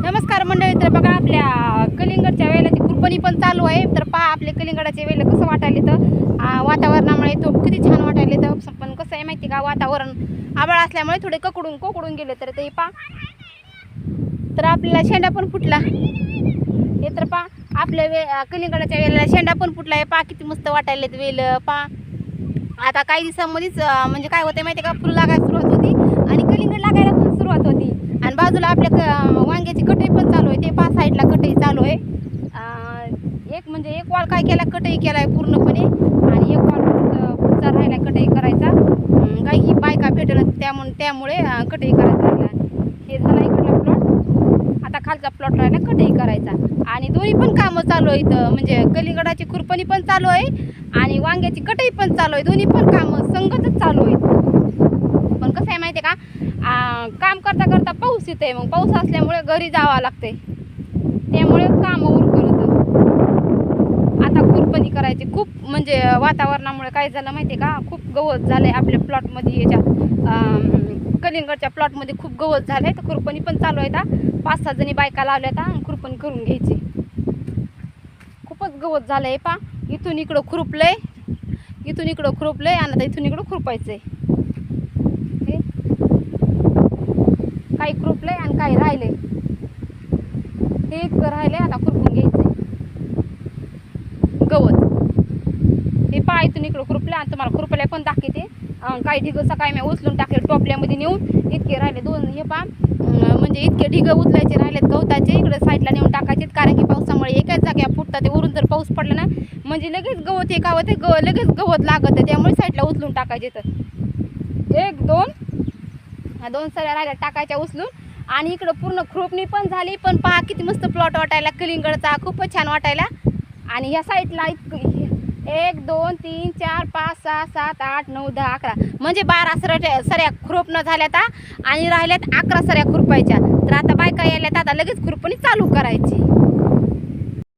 नमस्कार मंडळी. तर बघा आपल्या कलिंगडच्या वेळेला कुरपणी पण चालू आहे. तर पहा आपले कलिंगडाच्या वेळेला कसं वाटायला तर वातावरणामुळे तो किती छान वाटायला तर पण कसं आहे माहिती का, वातावरण आभाळ असल्यामुळे थोडे कोकडून गेले. तर ते पहा तर आपल्याला शेंडा पण फुटला. हे तर पहा आपल्या कलिंगडाच्या वेळेला शेंडा पण फुटला आहे. पहा किती मस्त वाटायला वेल. पहा आता काही दिवसांमध्येच म्हणजे काय होते माहिती का, फुलं लागायला सुरुवात होती आणि कलिंगड लागायला पण सुरुवात होती. आणि बाजूला आपल्या वांग्याची कटई पण चालू आहे. ते 5 साईडला कटई चालू आहे. एक वॉल काय केला, कटई केला आहे पूर्णपणे. आणि एक वॉल पुढचा राहिला कटई करायचा. काही बायका भेटलं त्यामुळे कटई करायचा राहिला. हे झाला इकडला प्लॉट. आता खालचा प्लॉट राहिला कटई करायचा. आणि दोन्ही पण कामं चालू आहे इथं. म्हणजे कलिंगडाची खुरपणी पण चालू आहे आणि वांग्याची कटई पण चालू आहे. दोन्ही पण कामं संगतच चालू आहेत. पण कसं आहे माहिती आहे का, काम करता करता पाऊस येते. मग पाऊस असल्यामुळे घरी जावं लागते. त्यामुळे कामं उरकत आता खुरपणी करायची. खूप म्हणजे वातावरणामुळे काय झालं माहिती आहे का, खूप गवत झालं आहे आपल्या प्लॉटमध्ये. याच्या कलिंगडच्या प्लॉटमध्ये खूप गवत झालं आहे. तर खुरपणी पण चालू आहे. 5-6 जणी बायका लावल्या आणि खुरपणी करून घ्यायची. खूपच गवत झालं आहे. पा इथून इकडं खुरपलंय, इथून इकडं खुरपलंय आणि आता इथून इकडं खुरपायचंय. काही खुरपलंय आणि काही राहिलंय. हे एक राहिलंय, आता खुरपून घ्यायचंय गवत. हे पा इथून इकडं खुरपलं आणि तुम्हाला खुरपल्या पण दाखवते. काही ढिग सकाळी मी उचलून टाकले टोपल्यामध्ये नेऊन. इतके राहिले 2. हे पा म्हणजे इतके ढिग उचलायचे राहिलेत गवताचे. इकडे साईडला नेऊन टाकायचे. कारण की पावसामुळे एकाच जाग्या फुटतात. ते वरून जर पाऊस पडला ना म्हणजे लगेच गवत हे कावत लगेच गवत लागत आहे. त्यामुळे साईडला उचलून टाकायचे. तर 1 2 सऱ्या राहिल्या टाकायच्या उचलून. आणि इकडं पूर्ण खुरपणी पण झाली. पण पहा किती मस्त प्लॉट वाटायला कलिंगडचा, खूपच छान वाटायला. आणि ह्या साईडला 1 2 3 4 5 6 7 8 9 10 11 म्हणजे 12 सऱ्या खुरपणं झाल्यात आणि राहिल्यात 11 सऱ्या खुरपायच्या. तर आता बायका यायल्यात, आता लगेच खुरपणी चालू करायची.